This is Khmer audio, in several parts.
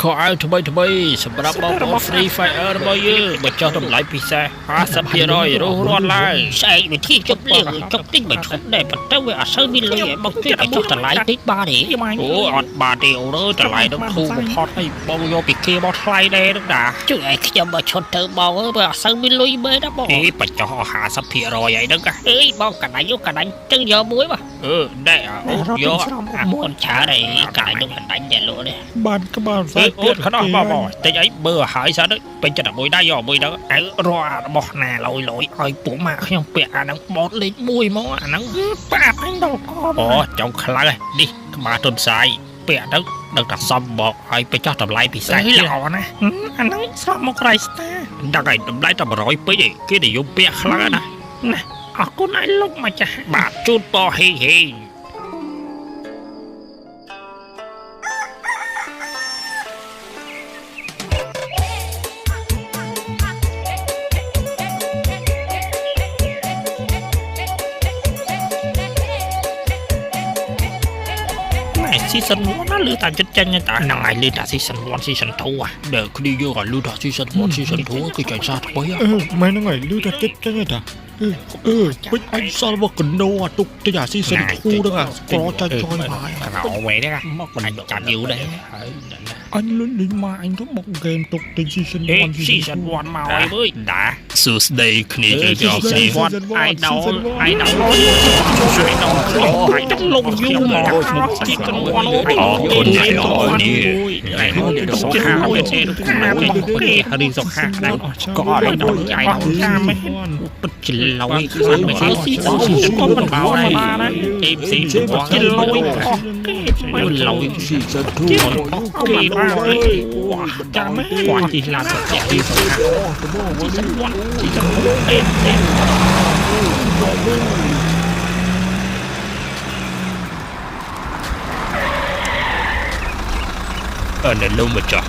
ขอเอาทำไมสำหรับบอกฟรีไฟរបស់យើងបើចោះតម្លៃពិសេស50%รู้រត់ឡើយស្អែកវិធីជប់លៀងជប់ទិញមកឈប់ដែរប៉ុន្តែវាអត់សូវមានលុយឲ្យមកជួយឲ្យចុះតម្លៃតិចបានទេអូអត់បានទេអូនអើយតម្លៃនោះធូរបំផុតហើយបងយកពីគេមកថ្លៃដែរនោះណាជួយឲ្យខ្ញុំមកឈុតទៅបងអើយបើអត់សូវមានលុយមែនណាបងបញ្ចុះ50%អីហ្នឹងអើយបងកណ្ដាច់យកកណ្ដាច់ចឹងយកមួយបាទដែរអូយកអាមុនឆើអីកាយនោះកណ្ដាច់តែលក់នេះបានក្បាលផ្សេងទៀតខ្នោះបងតិចអីបើហើយសិនពេញចិត្តមួយដែរយកមួយហ្នឹងអើរករបស់ណាលយឲ្យពួកម៉ាក់ខ្ញុំពាក់អាហ្នឹងបោតលេខ1មកអាហ្នឹងប៉ាប់ហ្នឹងដល់អូចង់ខ្លាំងនេះក្បាលទុនសាយពាក់ទៅដឹងតែសមមកហើយទៅចោះតម្លៃពិសេសល្អណាអាហ្នឹងស្រាប់មកក្រៃស្តាដឹងហើយតម្លៃតែ100ពេកឯងគេនិយមពាក់ខ្លាំងណាអរគុណឲ្យលោកម្ចាស់បាទជូនពរហេហេseason 1 ណាលឺតែចិត្តចាញ់តែហ្នឹងហើយលឺតែ season 1 season 2ដែលគ្នាយកឲ្យលឺថា season 1 season 2គឺចាញ់សារថ្មីមែនហ្នឹងហើយលឺតែចិត្តចាញ់តែពេញអញសល់មកកណូអាទុកទីអា season 2ហ្នឹងអាស្គាល់ចាញ់ចយមកក្រៅវេហ្នឹងមកអញចាំយូរដែរហើយអញលុយលុយមកអញទៅមកហ្គេមទុកទី season 1 season 1មកអើយដាសួស្ដីគ្នាយើងយក season 1 I know ជួយដល់ឲ្យទឹកលំយូរមកទីកន្វល់អូគុណណាស់នេះតែទៅសុខាទៅទេគេហៅសុខាដែរក៏អត់ដល់ចៃតាមពិតជាឡយខ្លាំងមែនស៊ីក៏មិនបោដែរអេស៊ីរបស់គេឡយគេមិនឡយស៊ីទៅគេបានចាំគាត់ទីឡាទៅទីសុខាទីទៅនៅនោះមកចោះ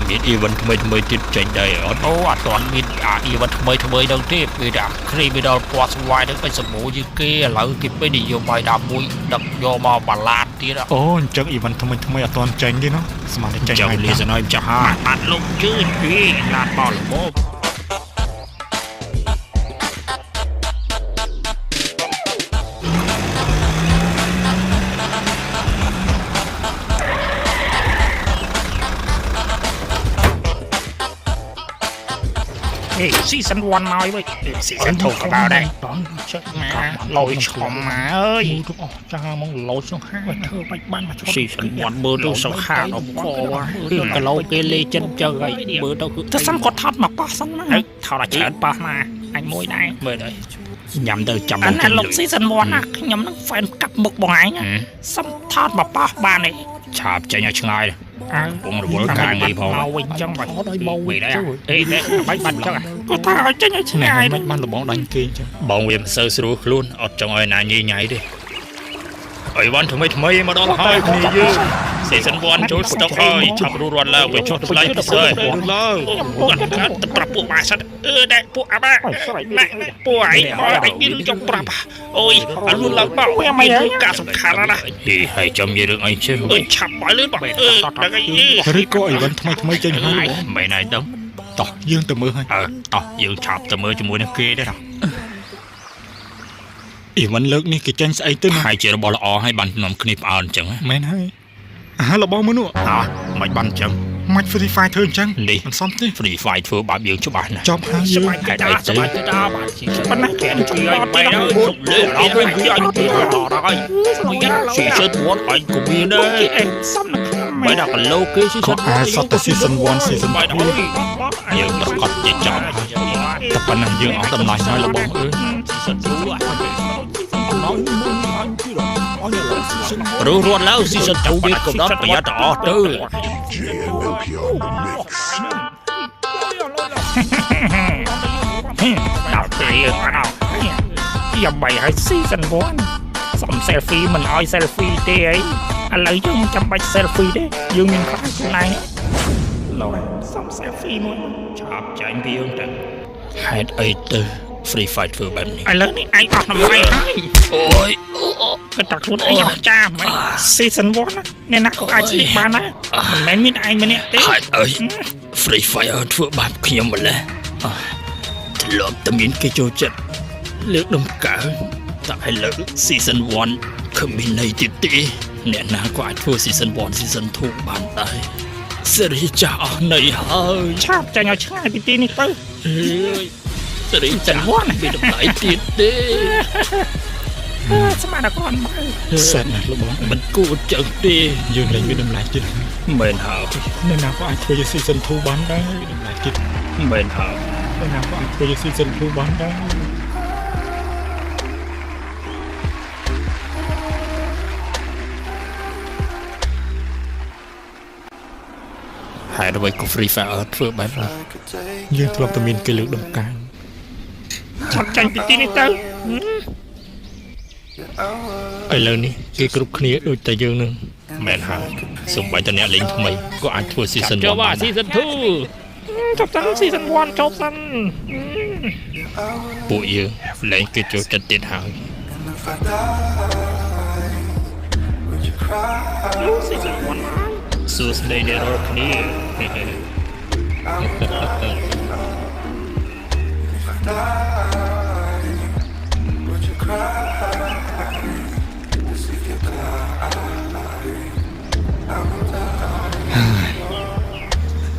មាន event ថ្មីទៀតចេញដែរអត់អូអត់ទាន់មានevent ថ្មីហ្នឹងទេគឺថា criminal ពណ៌ស្វាយនឹងពេញសម្បូរជាងគេឥឡូវគេពេញនិយមឲ្យដល់មួយដឹកយកមកបាឡាតទៀតអូអញ្ចឹង event ថ្មីអត់ទាន់ចេញទេណាស្មានតែចេញហើយលីសណយចាស់អត់លុបជឿនពីឡាតបលបseason 1 មកវិញ season 2ក៏ដល់ដែរបងចុះមកលយឈំមកអើយទៅអស់ចាមកលយសុខាធ្វើបាច់បានមក season 1មើលទៅសុខាដល់កគឺគីឡូគេលេចិនចឹងហើយមើលទៅគឺតែសំគាត់ថតមកប៉ះសិនមកថតឲ្យច្រើនប៉ះមកអញមួយដែរមើលទៅញ៉ាំទៅចាំអាលោក season 1ណាខ្ញុំនឹង fan កាប់មុខបងឯងសំថតមកប៉ះបានទេឆាប់ចេញឲ្យឆ្ងាយបងរវល់ការងារផងមកវិញចឹងបាច់ឲ្យមកវិញដែរអេបាច់បាត់ចឹងគាត់ថាឲ្យចេញឲ្យឆ្ងាយមិនបានលបងដាញ់គេចឹងបងវាមិនសូវស្រួលខ្លួនអត់ចង់ឲ្យណាញីញ៉ៃទេអីវ៉ាន់ថ្មីមកដល់ហើយគ្នាយើង season 1 ចូលស្តុកហើយឆាប់រត់ឡើងទៅចុះតម្លៃពិសេសឡើងគាត់ទៅប្រាប់ពួកម៉ាសិតដែរពួកអាបាម៉ាក់ពួកឯងអត់មានចង់ប្រាប់អូយអត់លួនឡើងបោវាមិនគឺការសំខាន់ណាស់ហើយចាំនិយាយរឿងអីចេះឆាប់ឲ្យលឿនបងដឹងអីឬក៏អីវ៉ាន់ថ្មីចេញហើយមិនណាយទៅតោះយើងទៅមើលហើយតោះយើងឆាប់ទៅមើលជាមួយនឹងគេដែរអីវ៉ាន់លើកនេះគេចេញស្អីទៅហើយជារបស់ល្អហើយបាននាំគ្នាផ្អើលអញ្ចឹងមែនហើយរបស់មនុស្សមិនបានអញ្ចឹងមិន free fire ធ្វើអញ្ចឹងនេះមិនសមទេ free fire ធ្វើបែបយើងច្បាស់ណាស់ចប់ហើយយើងហេតុអីទៅបាទប៉ុណ្ណាគេជួយឲ្យទៅលើអត់វិញឲ្យទៅដល់ហើយស៊ីសិតវត្តអញក៏មានដែរសំណាក់មិនដល់កឡូគេស៊ីសិតសត season 1 season 2យើងប្រកាសជាចប់តែប៉ុណ្ណាយើងអត់ដំណោះស្រាយរបស់season 2រត់ឡើង season 2វាកំណត់ប្រយ័ត្នអស់ទៅដល់ពេលយើងអត់យ៉ាងបីឲ្យ season 1សុំ selfie មិនឲ្យ selfie ទេអីឥឡូវយើងមិនចាំបាច់ selfie ទេយើងមានខ្លាចខ្លួនឯងឡូវសុំ selfie មួយឆាប់ចាញ់ពីយើងទៅហេតុអីទៅ free fight ធ្វើបែបនេះឥឡូវនេះឯងអស់តម្លៃហើយអូយ ก็ตักทุนไอ้ยอจ้าไหมซีซันวอนนะเนี่ยนักอาชีพมานะมันแม่นมิดไอ้มาเนี่ยเต้ ហើយអើយ Free Fire ធ្វើបាបខ្ញុំម្ល៉េះធ្លាប់តែមានគេចូលចិត្តលើកដំកើងតែឥឡូវ Season 1 គ្មានន័យទៀតទេអ្នកណាក៏អាចធ្វើ Season 1 Season 2បានដែរសេរីចាស់អស់ន័យហើយ ឆាប់ចាញ់ឲ្យឆ្ងាយពីទីនេះទៅ អើយសេរីចាស់មានតម្លៃទៀតទេ ស្មានតែគាត់មកសិនណាលោកបង មិនគួរចឹងទេ យើងលែងមានតម្លៃទៀត មែនហើយ អ្នកណាក៏អាចធ្វើជា Season 2 បានដែរតម្លៃទៀត មែនហើយ អ្នកណាក៏អាចធ្វើជា Season 2 បានដែរហើយអ្វីក៏ Free Fire ធ្វើបែបនេះ យើងធ្លាប់តែមានគេលើកដំកើងឆាប់ចាញ់ពីទីនេះទៅឥឡូវនេះគេគ្រប់គ្នាដូចតែយើងនឹងមែនហើយសូម្បីតែអ្នកលេងថ្មីក៏អាចធ្វើ Season 1 បាន Season 2 ចប់តាម Season 1 ចប់សិន ពួកយើងលែងគេចូលចិត្តទៀតហើយ Season 1 សួស្ដីអ្នករាល់គ្នា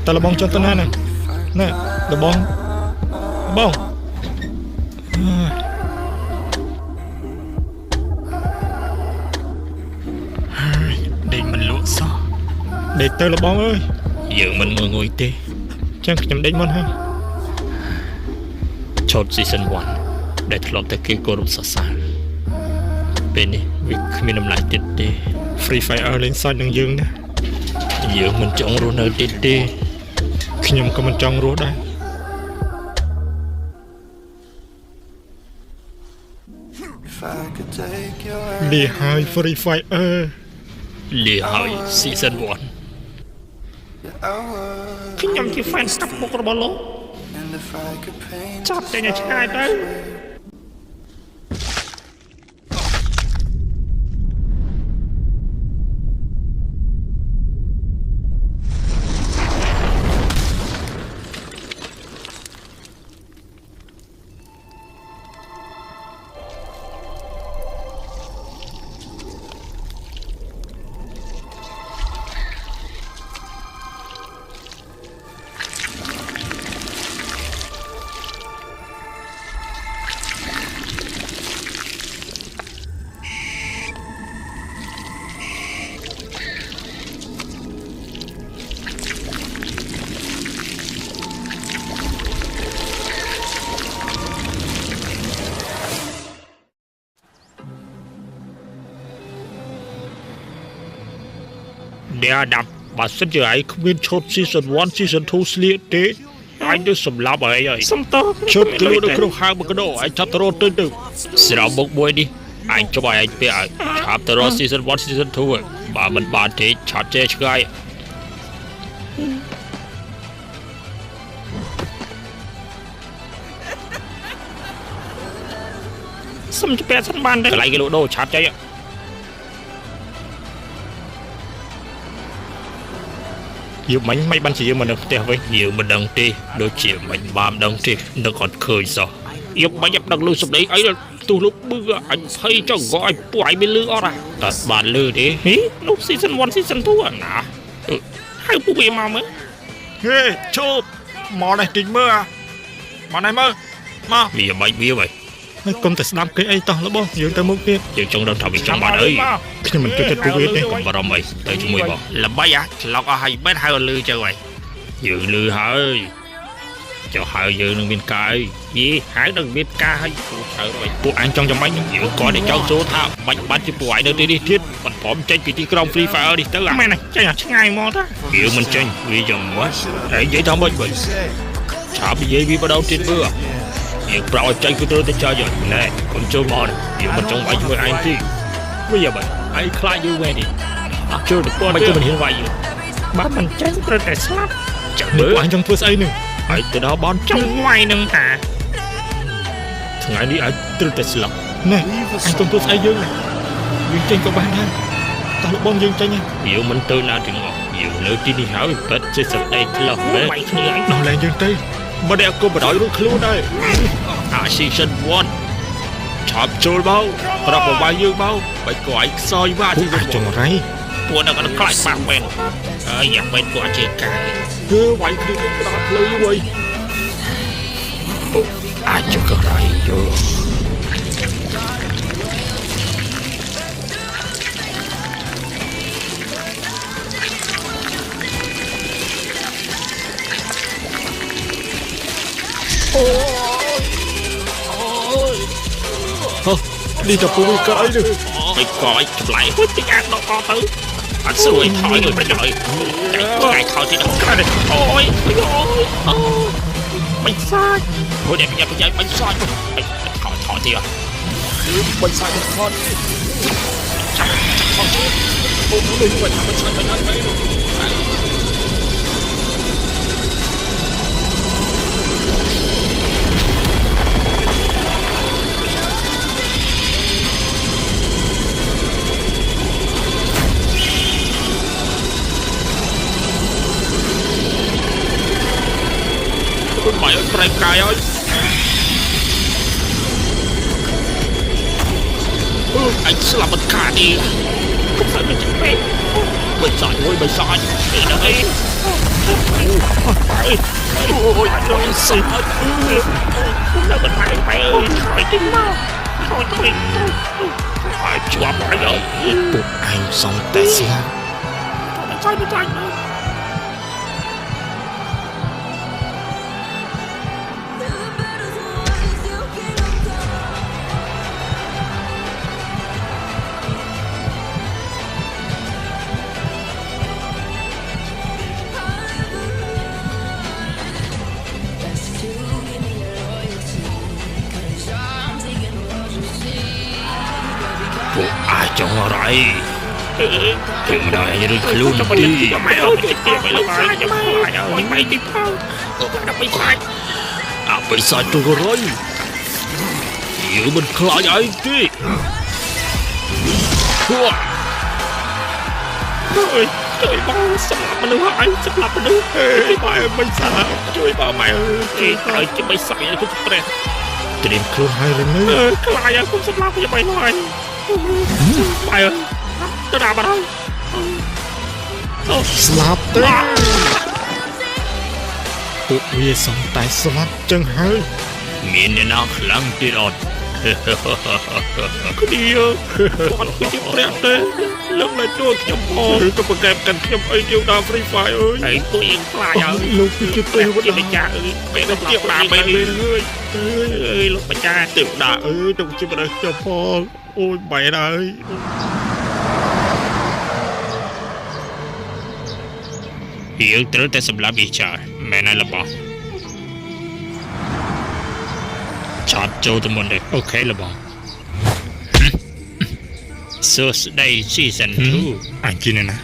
តើលបងចុះទៅណាណែលបងដេកមិនលក់សោះ ដេកទៅលបងអើយ យើងមិនងុយទេ ចឹងខ្ញុំដេកមុនហើយ ឈុត Season 1 ដែលធ្លាប់តែគេគោរពសរសើរពេលនេះវាគ្មានតម្លៃទៀតទេ Free Fire លេងសាច់នឹងយើងណា យើងមិនចង់រស់នៅទៀតទេ ខ្ញុំក៏មិនចង់រស់ដែរ លីហើយ Free Fire លាហើយ Season 1 ខ្ញុំជា fan ស្ដាប់មុខរបស់លោកចាប់ចេញឲ្យឆ្ងាយទៅ អ្នកអាដាមបើសិនជាឯងគ្មានឈុត Season 1 Season 2 ស្លៀកទេឯងទៅសម្លាប់ឯងហើយ សុំតើ ឈុតគ្រូនៅក្នុងហាងមួយកដោឯងចាប់ទៅរត់ទៅស្រោមមុខមួយនេះឯងចុះឲ្យឯងពាក់ឲ្យឆាប់ទៅរក Season 1 Season 2 ហើយបើមិនបានទេឆាប់ចេះឆ្ងាយ សុំជពាក់សិនបានទេ កន្លែងគេលក់ដូរឆាប់ចេះ យើងមិនបានជាយើងមកនៅផ្ទះវិញ យើងមិនដឹងទេដូចជាមិនបានដឹងទេនឹកអត់ឃើញសោះយើងមិនដឹងលឺសម្ដីអីទូលោកប៊ឺអញភ័យចង់ក៏ឲ្យពួកឯងមានលឺអត់តែបានលឺទេ ហីនោះ Season 1 Season 2 ណាហៅពួកវាមកមើល ហេឈប់មកនេះតិចមើលមកនេះមើលមកវាមិនវាវិញ ហើយកុំតែស្ដាប់គេអីតោះលបងយើងទៅមុខទៀត យើងចង់ដឹងថាវាចង់បានអី ខ្ញុំមិនចូលចិត្តពួកវាទេ កុំបារម្ភអីទៅជាមួយបងល្បីឆ្លុកអស់ហើយមិនហៅលឺទៅហើយយើងលឺហើយចុះហៅយើងនឹងមានការអីយីហៅនឹងមានការឲ្យគូហៅវិញពួកអញចង់ចាំបាច់យើងគាត់តែចង់សួរថាបាច់បាត់ជាពួកឯងនៅទីនេះទៀតមិនព្រមចេញពីទីក្រុង Free Fire នេះទៅ មែនទេចេញឲ្យឆ្ងាយមកតា យើងមិនចេញវាយ៉ាងម៉េចហើយនិយាយថាម៉េចវិញឆាប់និយាយវាបដោតទៀតមើលយើងប្រោឲ្យចេញគឺទៅតែចោលយកណែកុំចូលមកយើងមិនចង់វាយជាមួយឯងទេវាយ៉ាងម៉េចឯងខ្លាចយើងវិញនេះអត់ចូលទៅមិនទៅមិនហ៊ានវាយយើង បើមិនចេញត្រូវតែស្លាប់ ចាំ នេះ មើល ពួកអញចង់ធ្វើស្អីនឹង ហើយទៅដល់បន ចង់វាយនឹងតា ថ្ងៃនេះអាចត្រូវតែស្លាប់ ណែអញចង់ធ្វើស្អីយើង យ យើងចេញក៏បានដែរតោះលោកបងយើងចេញយើងមិនទៅណាទាំងអស់យើងនៅទីនេះហើយពិតជាសម្ដីឆ្លោះមែនបាយគ្នាឯងដល់ឡើងយើងទៅមិនได้ក៏បដ ாய் រួចខ្លួនដែរអា season 1 ឆាប់ចូលមកប្រាប់ប្រវាយយើងមកបាច់ក៏ឯងខ្សោយវ៉ាទីចង្រៃ ពួកនឹងខ្លាចបាក់មែនហើយយ៉ាងមិនពួកជាកាយ គឺវាយគ្នាផ្ដោតលើវិញអាចក៏រៃយោនេះទៅពុយកាយនេះបាច់ក៏ឯងចម្លែកហួចទីអានដកទៅអត់ស្រួយថយដូចប្រយោជន៍កាយថយទីដល់ក្រៅអូយមិនសាច់ហូចតែប្រយោជន៍មិនសាច់ថយទីអត់មិនសាច់ថយចាំថយអូនេះមិនសាច់មិនសាច់បាយអត់ប្រែកាយអើយអញស្លាប់មិនខាតទេកុំឲ្យมันពេកមិនសាច់មួយមិនសាច់នេះដល់អីអូយចូលសិនអើយនៅមិនបាយបែឲ្យទីមកឲ្យជាប់ហើយពួកអញសំតែស្លាប់មិនសាច់មក ពួកអាចចង់រៃគេមិនដែររឿងខ្លួនទីម៉ែអើយគេមិនឡើយចាំខ្លាចអើយមិនទីផងអូដល់ไปខ្លាចអបិសាចទៅរយយើងមិនខ្លាចអីទេពួកអើយជួយបងសម្រាប់មនុស្សអញសម្រាប់មនុស្សម៉ែមិនសាជួយបងម៉ែអើយគេឲ្យជិះបីសាច់ឲ្យខ្ញុំព្រះត្រៀមខ្លួនហើយឬនៅខ្លាចឲ្យខ្ញុំសម្រាប់ខ្ញុំបីហើយ បាយអើយទៅដល់បាត់ហើយអូស្លាប់ទេពួកវាសំតែស្លាប់ចឹងហើយមានអ្នកណាខ្លាំងទៀតអត់គ្នាគាត់គឺជាព្រះទេលោកនៅជួបខ្ញុំផងក៏ប្រកែបកាន់ខ្ញុំអីយកដល់ Free Fire អើយពួកយើងខ្លាចហើយលោកគឺជាទេវតាម្ចាស់អើយពេលទៅជាតាពេលនេះអើយលោកម្ចាស់ទេវតាអើយទៅជាព្រះខ្ញុំផងអូយបែរហើយយើងត្រូវតែសម្លាប់វាចាមែនហើយរបស់ឆាប់ចូលទៅមុនទេអូខេរបស់សួស្ដី season 2អញជាអ្នកណា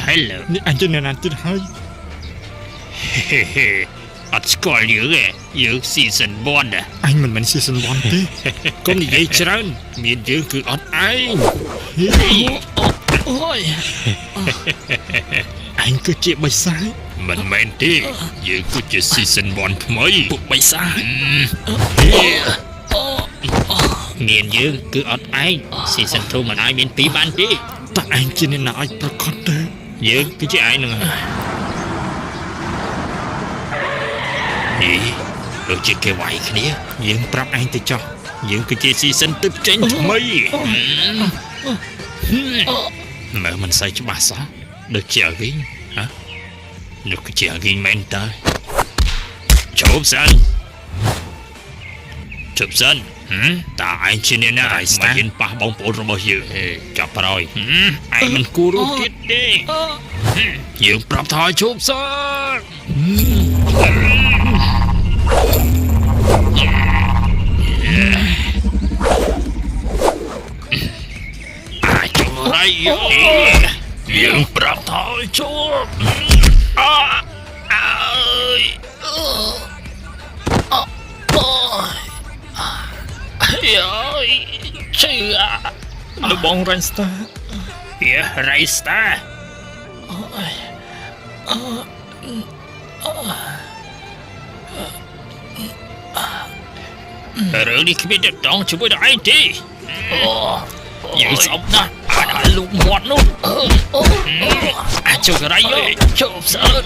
Hello នេះអញជាអ្នកណាទៀតហើយអត់ស្គាល់យើងទេយើង season 1អញមិនមែន season 1ទេកុំនិយាយច្រើនមានយើងគឺអត់ឯងអូយអញគឺជាបិសាចមិនមែនទេយើងគឺជា season 1 ថ្មីពួកបិសាចមានយើងគឺអត់ឯង season 2មិនអាចមានពីរបានទេតើឯងជាអ្នកណាអាចប្រកាសទេយើងគឺជាឯងនឹងនេះដូចជាគេវាយគ្នាយើងប្រាប់ឯងទៅចោះយើងគឺជា season ទឹកចេញថ្មីមើលមិនសូវច្បាស់សោះដូចជាវិញហ៎ដូចជាវិញមែនតើជប់សិនតើឯងជាអ្នកណាមិនហ៊ានប៉ះបងប្អូនរបស់យើងចាប់ប្រយឯងមិនគួររស់ទៀតទេយើងប្រាប់ថាជប់សិនអាចរៃយើងប្រាប់ថាជប់អើយយាយជឿ លោកបង Rainstar វា Rainstar រឿងនេះគ្មានតែតងជាមួយនឹងឯងទេយើងស្អប់ណាស់អាចលូកមាត់នោះអាចចូលកន្លែងជប់ស្អើត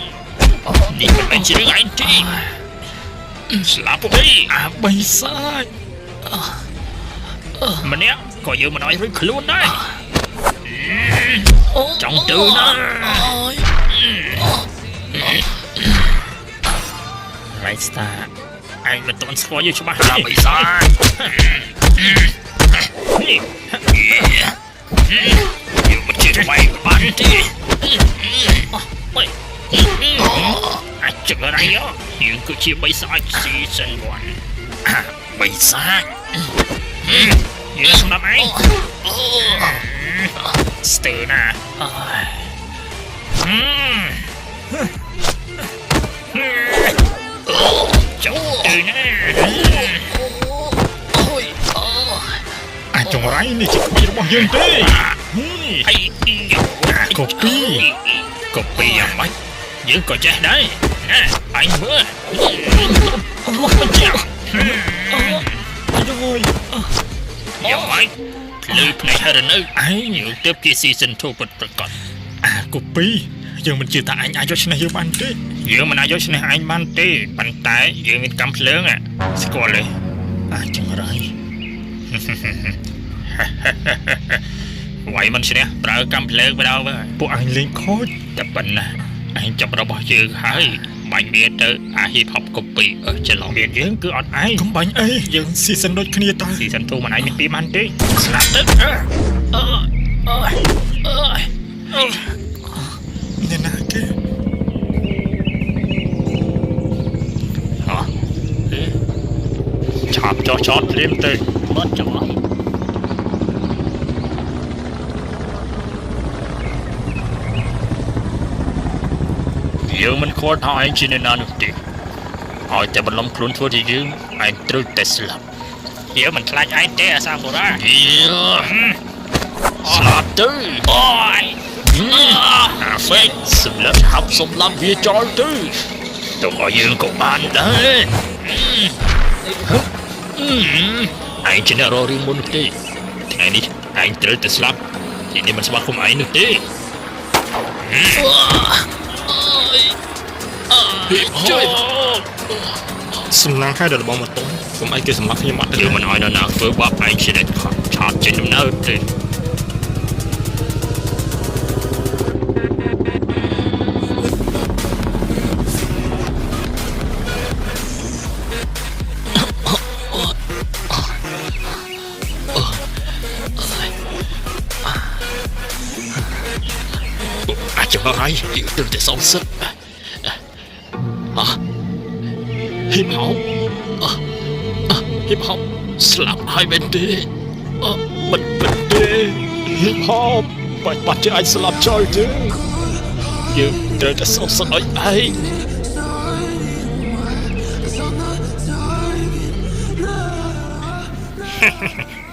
នេះមិនមែនជារឿងឯងទេស្លាប់ទេបិសាចម្នាក់ក៏យើងមិនឲ្យរួចខ្លួនដែរចង់ទៅណាRainstar ឯងមិនទាន់ស្គាល់យើងច្បាស់ទេបិសាចយើងមិនជឿថ្មីបានទេអាចចង្រៃយើងគឺជាបិសាច Season 1បិសាចយើងស្ដាប់ឯងស្ទើរណាចង់ទៅណាអាចចង្រៃនេះជាក្បួនរបស់យើងទេអីកូពីយ៉ាងម៉េចយើងក៏ចេះដែរណាអញមើលមកចាំយ៉ាងម៉េចភ្លឺភ្នែកហិរនៅឯងយើងទៅជា Season 2ពិតប្រាកដកូពីយើងមិនជឿថាអញអាចយកឈ្នះយើងបានទេយើងមិនអាចយកឈ្នះអញបានទេប៉ុន្តែយើងមានកម្មភ្លើងស្គាល់ទេអាចចង្រៃវាយមិនឈ្នះប្រើកម្មភ្លើងបដៅពួកអញលេងខូចតែប៉ុណ្ណាអញចាប់របស់យើងហើយបាញ់វាទៅអា Hip Hop Copy ច្រឡំមានយើងគឺអត់ឯងកំបាញ់អីយើង Season ដូចគ្នាតើ Season 2មិនឯងមានពីបានទេស្លាប់ទៅនេះណាគេឆាប់ចោះចតព្រាមទៅបាត់ចោះយើងមិនខកថាឯងជាអ្នកណានោះទេឲ្យតែបន្លំខ្លួនធ្វើជាយើងឯងត្រូវតែស្លាប់យើងមិនខ្លាចឯងទេអាសាបូរ៉ាស្លាប់ទៅអូយអាហ្វេកសម្លាប់ហាប់សម្លាប់វាចោលទៅទុកឲ្យយើងក៏បានដែរឯងជាអ្នករករឿងមុនទេថ្ងៃនេះឯងត្រូវតែស្លាប់ទីនេះមិនស្វាគមន៍ឯងនោះទេជួយសំណាងហើយដល់បងមកតុងកុំឲ្យគេសម្លាប់ខ្ញុំអត់យើងមិនឲ្យនរណាធ្វើបាបឯងជាអ្នកឆាតចេញដំណើរទេអាចបរាយយើងត្រូវតែសំសិទ្ធHip Hop Hip Hop ស្លាប់ហើយមែនទេមិនពិតទេ Hip Hop បាត់ជាអាចស្លាប់ចោលទេយើងត្រូវតែសំសិទ្ធឲ្យឯង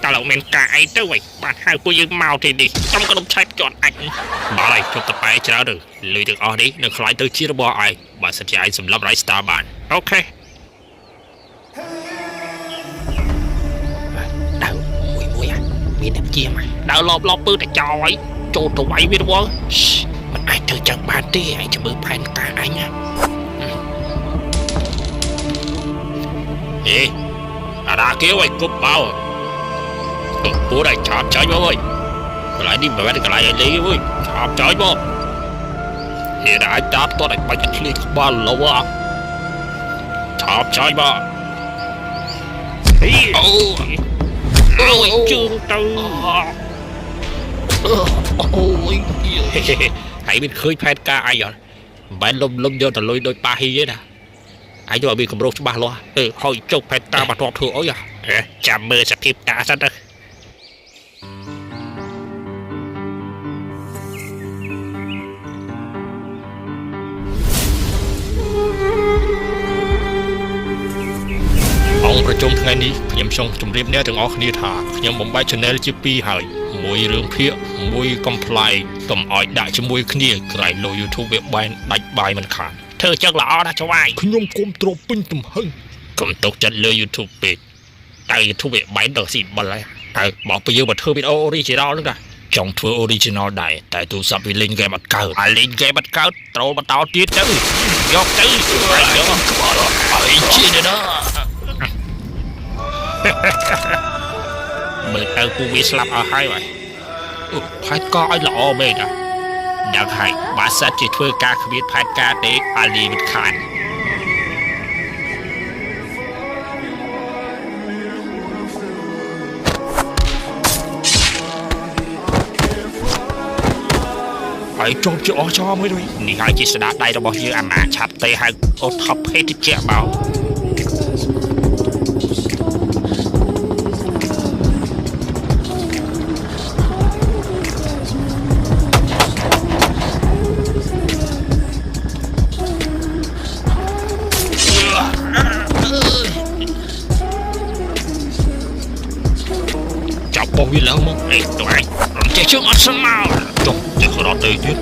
តើលោកមានការអីទៅវិញបានហៅពួកយើងមកទីនេះខ្ញុំក៏ដុំឆែកជាន់អាចបាទហើយជប់តប៉ែច្រើនទៅលុយទាំងអស់នេះនឹងខ្លាយទៅជារបស់ឯងបើសិនជាឯងសម្លាប់ Rainstar បានអូខេដៅមួយមានតែជាមកដៅលបពើតែចោលហើយចូលទៅវាយវាទៅមិនអាចធ្វើចឹងបានទេឯងចាំមើលផែនការអញអារ៉ាគេឲ្យគប់បោពួកឯងឆាប់ចាញ់មកអើយកន្លែងនេះមិនមែនកន្លែងឯងលេងទេឆាប់ចាញ់មកហេតុអាចតាត់តឲ្យបាច់ឃ្លីក្បាលលោឆាប់ចាញ់មកអូយជើងទៅអូយហើយមានឃើញផែនការអីអត់មិនបែរលំយកទៅលុយដូចប៉ាហ៊ីទេណាឯងយកឲ្យមានកម្រោះច្បាស់លាស់ហើយចុកផែនការបន្ទាប់ធ្វើអីចាំមើលសភាពតាសិនទៅអង្គប្រជុំថ្ងៃនេះខ្ញុំ ខ្ញុំជម្រាបអ្នកទាំងអស់គ្នាថាខ្ញុំបំបែក channel ជា2ហើយមួយរឿងភាគមួយ complain កុំឲ្យដាក់ជាមួយគ្នាក្រែងលើ YouTube វាបែនដាច់បាយមិនខានធ្វើចឹងល្អណាស់ចវាយខ្ញុំគុំទ្រពេញទំហឹងកុំទុកចិត្តលើ YouTube ពេកតែ YouTube វាបែនដល់ស៊ីបលហើយហើយបើពេលយើងមកធ្វើវីដេអូ original ហ្នឹងណាចង់ធ្វើ original ដែរតែទូរស័ព្ទវាលេងហ្គេមអត់កើតហើយលេងហ្គេមអត់កើតត្រូលបន្តទៀតទៅយកទៅយកក្បាលឲ្យជាណាមើលទៅពួកវាស្លាប់អស់ហើយផែនការឲ្យល្អមែនណាដឹងហើយបើសិនជាធ្វើការគ្មានផែនការទេអាលីមិនខានហើយចង់ជាអស់ចោលមួយនេះហើយជាស្នាដៃរបស់យើងអាម៉ាឆាប់ទេហៅអូថប់ភេទតិចមកចាប់បោះវាឡើងមកទៅឯងចេះជើងអត់ស្មាចុះចេះរត់ទៅទៀត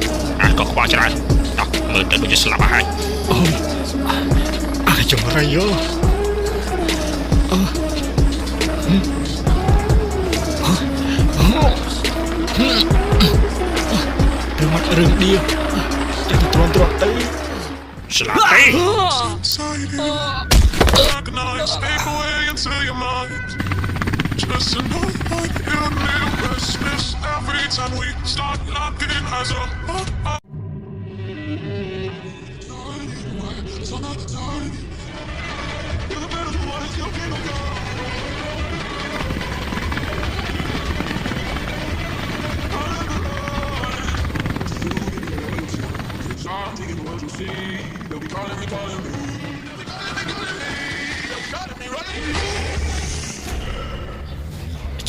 ក៏ខ្វះច្រើនតោះមើលទៅដូចជាស្លាប់ហើយអាចចម្រៃយោរឿងឌីតែទ្រាំទ្រាំទៅស្លាប់ទេJust another like your little Christmas every time we start knocking as a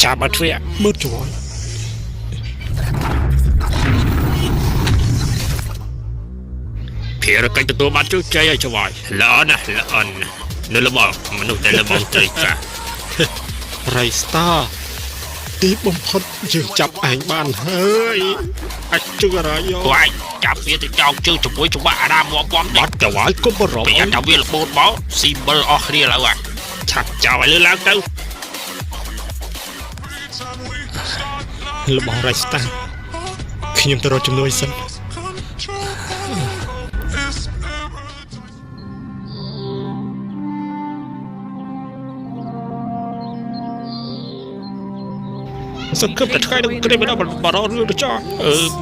ចាប់មកធ្វើមើលជួយភារកិច្ចទទួលបានជោគជ័យឲ្យច្បាយល្អណាស់ល្អណាស់នៅរបស់មនុស្សដែលល្បងត្រីចារៃស្តាទីបំផុតយើងចាប់ឯងបានហើយអាចជឿរ៉ាយោវាយចាប់វាទៅចោលជើងជាមួយច្បាក់អារាមមកបំបាត់ច្បាយគុំបរំពេលថាវាលបូតមកស៊ីបលអស់គ្នាឡើយឆាប់ចោលឲ្យលើឡើងទៅរបស់រៃស្តាខ្ញុំទៅរកជំនួយសិនសង្ឃឹមតែថ្ងៃនេះគ្រាម្ដងបរោរឿងទៅចោល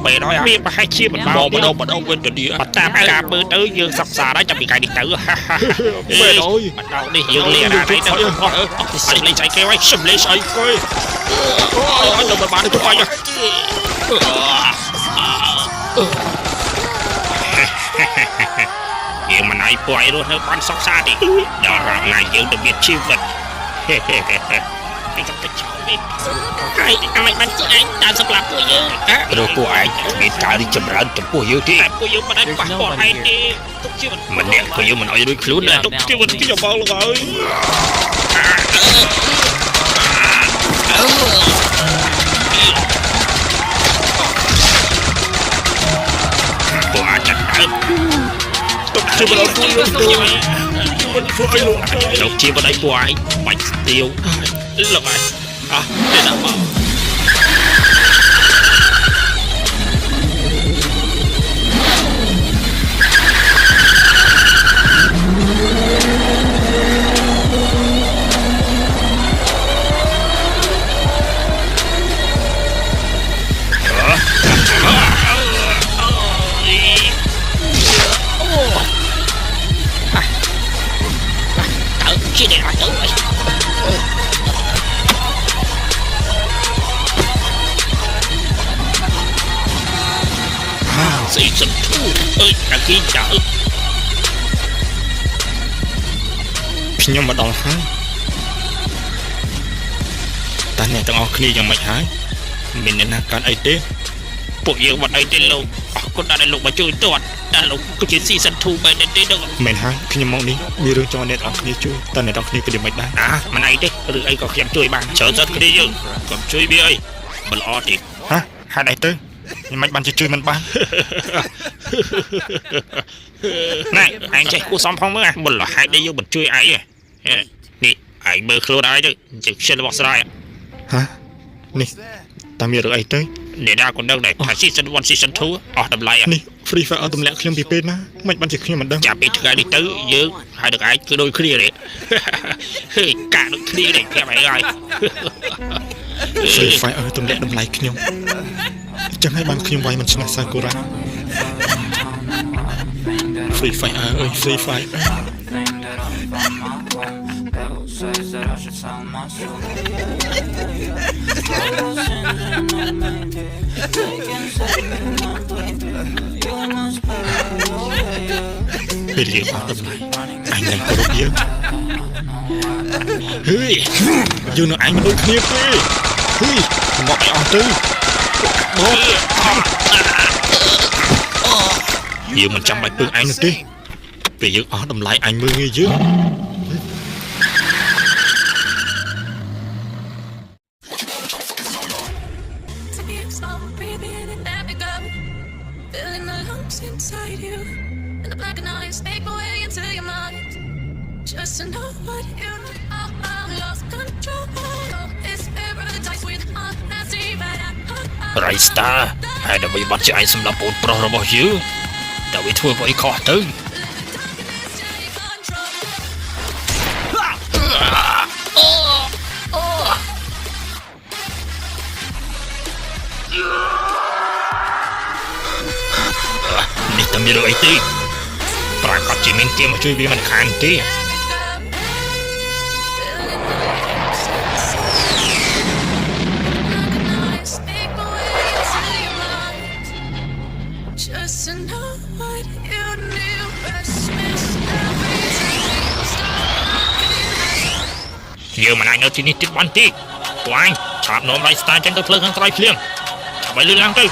បែរហើយវាប្រហែលជាមិនមកម្ដងវិញទៅនេះតាមការមើលទៅយើងសិក្សាហើយចាប់ពីថ្ងៃនេះទៅបែរហើយម្ដងនេះយើងលេងអានេះទៅសិលេងស្អីគេហើយសំលេងស្អីគេអូទៅបានទៅបាយយើងមិនឲ្យពួកឯងរស់នៅបានសុខសាន្តទេដល់រងថ្ងៃយើងទៅមានជីវិតឯងចាំទៅចោលវិញហើយអាមិនបានជាឯងតាមសម្រាប់ពួកយើងព្រោះពួកឯងមានការរីកចម្រើនចំពោះយើងទេតែពួកយើងមិនได้ប៉ះពាល់ឯងទេទុកជីវិតម្នាក់ពួកយើងមិនឲ្យរួចខ្លួនទេទុកជីវិតពីច្បងឡើយពួកអាចចាត់ដើមទុកជីវិតឲ្យពួកយើងទៅមិនធ្វើឲ្យលោកទុកជីវិតឲ្យពួកឯងបាច់ស្ទាវលោកឯងទេណាមកជាអ្នកអត់ទៅSeason 2តាគីចាខ្ញុំមកដល់ហើយតើអ្នកទាំងអស់គ្នាយ៉ាងម៉េចហើយមានអ្នកណាកាន់អីទេពួកយើងបាត់អីទេលោក คนได้ลงมาช่วยตรวจได้ลงก็จะซีซั่น2ไปเด็ดๆดอก មែនហើយខ្ញុំមកនេះមានរឿងចង់អ្នកនរគ្នាជួយតើអ្នកនរគ្នាក៏មិនដែរ มันไอ้เด็กหรือไอ้ก็ขยันช่วยบ้างเชิญสัตว์ก็ได้เยอะก็ช่วยพี่ไอ้บลอดอีก ហ៎ហេតុអីទៅខ្ញុំមិនបានជួយមិនបាន này anh chạy cú xóm phong mới à bật là hai đây vô bật chui ấy nè anh mơ khô đái chứ chừng xe là bọc sai ហ៎នេះតើមានរឿងអីទៅ để ra còn đâu này phải season 1 season 2 đầm lại នេះ Free Fire ទម្លាក់ខ្ញុំពីពេលណាមិនបានជាខ្ញុំមិនដឹង chả biết cái đi tới dư hai được ai cứ đôi kia đấy cả đôi kia này cái mày ai Free Fire ទម្លាក់តម្លៃខ្ញុំចឹងហើយបានខ្ញុំវាយមិនឆ្នះសាគូរ៉ា Free Fire អើយ Free Fire Says that I should tell myself. ពេលយើងអត់តម្លៃអញនឹងគោរពយើងហេយើងនឹងអញមិនដូចគ្នាទេហេមកឲ្យអស់ទៅយើងមិនចាំបាច់ពឹងអញនោះទេពេលយើងអស់តម្លៃអញមើលងាយយើង Feeling the lumps inside you, and the black eyes make my way into your mind. Just to know what you know, I lost control. It's paradise with honesty, butไรสตาร์ให้ดับไปบัตรใจสำหรับปวดปลอระบบยื้อดับไปทั่วไปขอตึง นี่ทำยังไงตีปรากฏจีมินเกมมาช่วยพี่มันขานตี just to know what you knew. Restless every time. យើងមិនអាចនៅទីនេះទៀតបានទេពួកអញឆាប់នាំ Right Star ចេញទៅភ្លើងខាងក្រោយភ្លៀងចាំឲ្យលឿនឡើងទៅ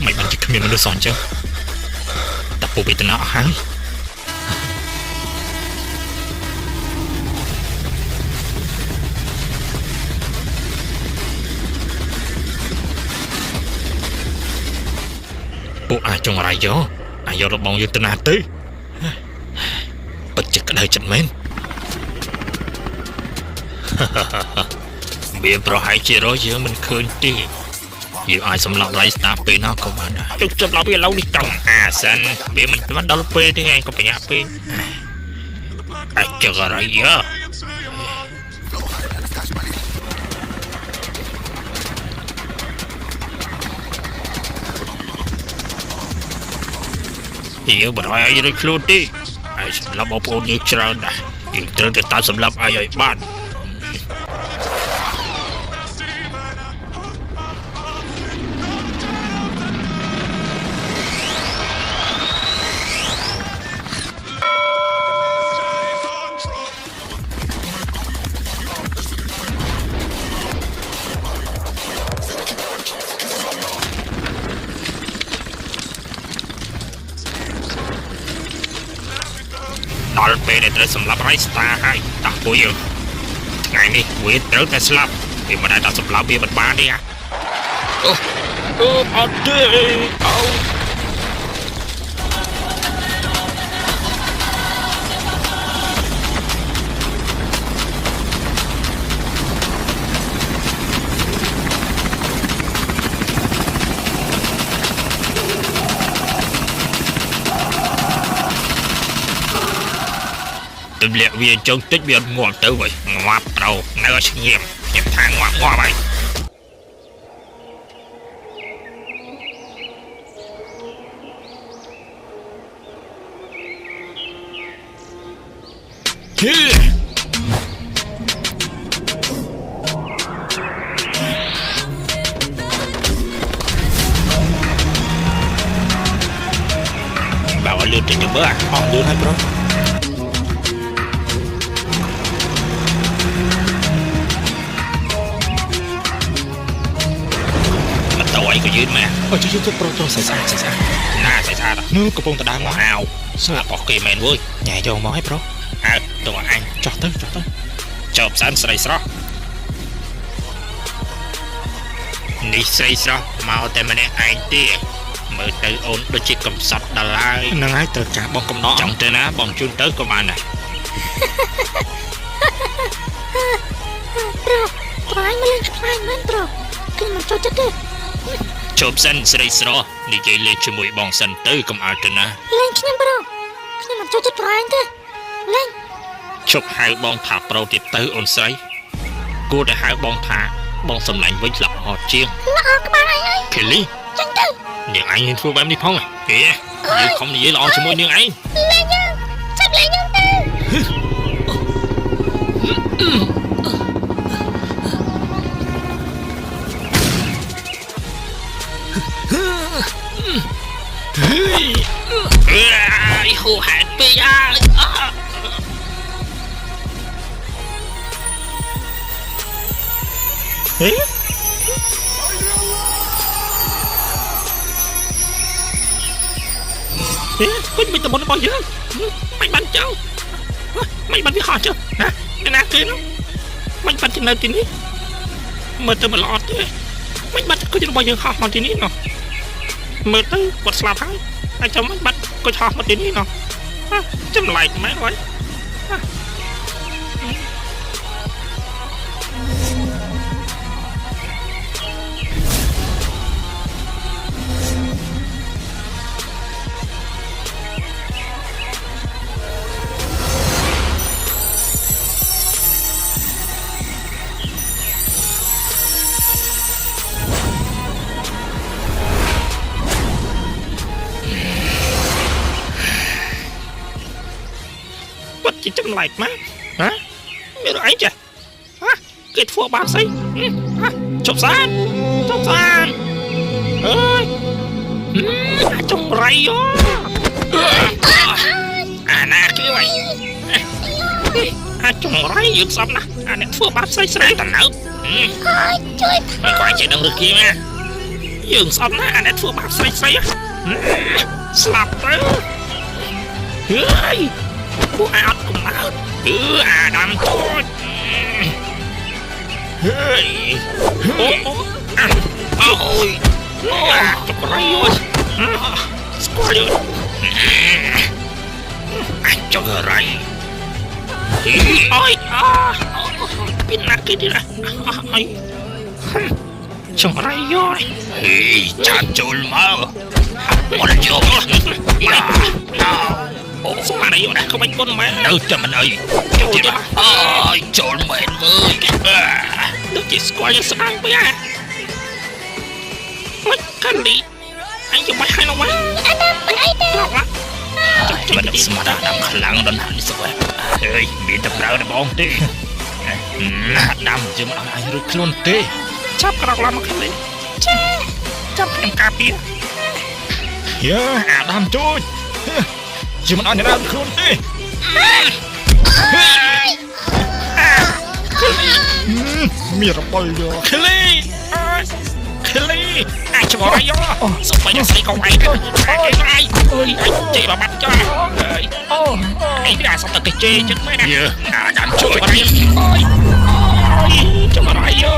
មិនបានជាគ្មានមនុស្សសោះអញ្ចឹងតែពួកវេទនាអស់ហើយពួកអាចចង់រៃយកអាយករបស់យើងទៅណាទៅពិតជាក្តៅចិត្តមែន វាប្រហែលជារកយើងមិនឃើញទេយើងអាចសម្លាប់ Right Star ពេលណាក៏បានដែរជុកចាប់ដល់វាឡូវនេះចង់អាសិនវាមិនទាន់ដល់ពេលទេឯងក៏ប្រញាប់ពេកអាចចករៃយើយើងមិនឲ្យរួចខ្លួនទេហើយសម្លាប់បងប្អូនយើងច្រើនណាស់យើងត្រូវតែតាមសម្លាប់ឲ្យបាន Just ដែលត្រូវសម្លាប់រៃស្តាហើយតោះពួកយើងថ្ងៃនេះវាត្រូវតែស្លាប់វាមិនដែលដល់សម្លាប់វាមិនបានទេអូអត់ទេអូ ទម្លាក់វាចុងតិចវាអត់ងាប់ទៅវិញងាប់ត្រូវនៅឲ្យស្ងៀមខ្ញុំថាងាប់ហើយបើលឿនទៅញឹមមើលអស់លឿនហើយប្រុសអីក៏យឺតមែនអូជួយប្រុសស្អាតណាស្អាតនោះកំពុងតដើមមកអាវស្អាតអស់គេមែនវើយញ៉ែយកមកឲ្យប្រុសអើទៅអញចោះទៅចោលផ្សែនស្រីស្រស់នេះស្រីស្រស់មកតែម្នាក់ឯងទេមើលទៅអូនដូចជាកំសត់ដល់ហើយហ្នឹងហើយត្រូវការបងកំណត់ចង់ទៅណាបងជូនទៅក៏បានដែរប្រុសត្រៃមកលេងខ្លាំងមែនប្រុសគឺមិនចូលចិត្តទេជប់សិនស្រីស្រស់និយាយលេងជាមួយបងសិនទៅកុំឲ្យទៅណាលេងខ្ញុំប្រុសខ្ញុំមិនចូលចិត្តប្រែងទេលេងជប់ហៅបងថាប្រុសទៀតទៅអូនស្រីគួរតែហៅបងថាបងសំឡាញ់វិញល្អជាងល្អក្បាលអីខេលីចឹងទៅនាងឯងហ៊ានធ្វើបែបនេះផងហ៎យើងខំនិយាយល្អជាមួយនាងឯងលេងយើងចាប់លេងយើងទៅហូហែតពេកហើយហេគុញមិនតមុនរបស់យើងមិនបានចោលមិនបានវាហោះចុះណាណាគេនោះមិនបានទៅនៅទីនេះមើលទៅមិនល្អទេមិនបានគុញរបស់យើងហោះមកទីនេះនោះមើលទៅគាត់ស្លាប់ហើយតែចាំមិនបាត់គាត់ហោះមកទីនេះនោះចម្លែកមែនហើយជាចម្លែកម៉ាហ៎មានអីចាគេធ្វើបាបស្អីជប់សានអើយចង្រៃអាណាគេវ៉ៃអាចង្រៃយើងស្អប់ណាស់អាអ្នកធ្វើបាបស្អីតណើបជួយមិនខ្វាយជាដឹងឬគេណាយើងស្អប់ណាស់អាអ្នកធ្វើបាបស្អីស្លាប់ទៅហើយពួកអាអត់កំណើតអាដាំតូចហើយអូយចុករៃយោស្គាល់យោអាចចុករៃអូយពីណាគេទីណាអីចុករៃយោហេចាត់ចូលមកមកយកអូស្មានអីណាក៏មិនគុណមែននៅតែមិនអីអូយចូលមែនមើលដូចជាស្គាល់យើងស្ដាងពេកមិនកាន់លីអញយកមកឲ្យនោះមកអីទេមិនស្មារតីខ្លាំងដល់ណានេះសោះហើយមានតែប្រើតែបងទេដាំជាមិនឲ្យរួចខ្លួនទេចាប់ក្រោកឡើងមកគ្នាចាចាប់ខ្ញុំការពារយើអាដាំជួយជាមិនអត់អ្នកណាខ្លួនទេមានរបល់យកឃ្លី Achilles អាចឆ្ងល់អីយោសុំបីស្អីកុំអីជេរបាត់ចុះអីវាសុំតែគេជេរចឹងមែនណាអាចាំជួយអីចាំអីយោ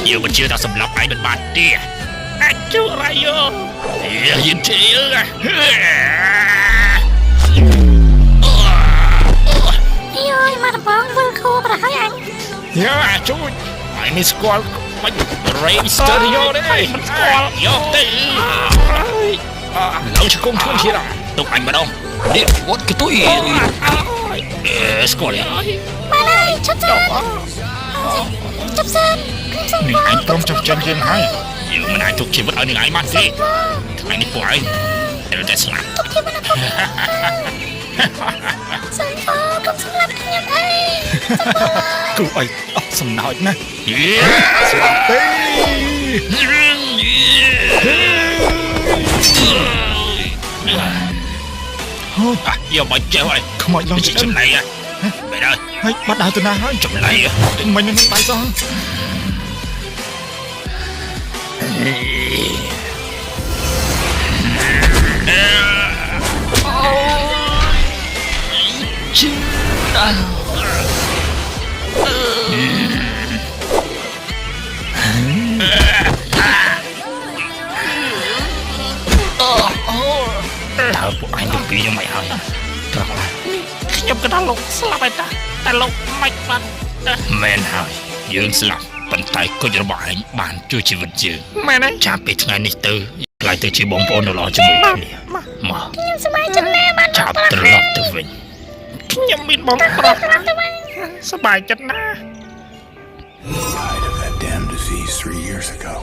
យើងមិនជឿថាសម្លាប់ឯងមិនបានទេអាចជួយអីយោយិនជេរÔi, mà nó bóng vừa khô mà đã thấy anh យ៉ាជួយឯងមិនស្គាល់បាច់ Rain Stereo ទេមិនស្គាល់យកទេឡើងឆ្កុំឈួនឈៀរទុកអញម្ដងនេះវត្តកតុយស្គាល់ទេ Mà này, chấp dân Chấp dân នេះអញព្រមចាប់chânយើងហើយយើងមិនអាចទុកជីវិតឲ្យនឹងឯងបានទេថ្ងៃនេះពួកឯងត្រូវតែស្លាប់ Tục thì mà nó không Sao phó, không xứng lắm anh em ơi គូអីអត់សំណោចណាស្លាប់ទេយកមកចេះហើយខ្មោចឡងចំណៃហ៎បែរហើយបាត់ដើរទៅណាហើយចំណៃមិននឹងដៃសោះតើពួកអញទៅពីយ៉ាងម៉េចហើយត្រង់ណាខ្ញុំក៏ដល់លោកស្លាប់ហើយតែលោកមិនបាត់មែនហើយយើងស្លាប់ប៉ុន្តែគុជរបស់ឯងបានជួយជីវិតយើងមែនទេចាប់ពីថ្ងៃនេះទៅខ្លាយទៅជាបងប្អូនដ៏ល្អជាមួយគ្នាមក ខ្ញុំសប្បាយចិត្តណាស់បាន ចាប់ត្រឡប់ទៅវិញខ្ញុំមានបងប្រុសសប្បាយចិត្តណាស់ He died of that damn disease 3 years ago.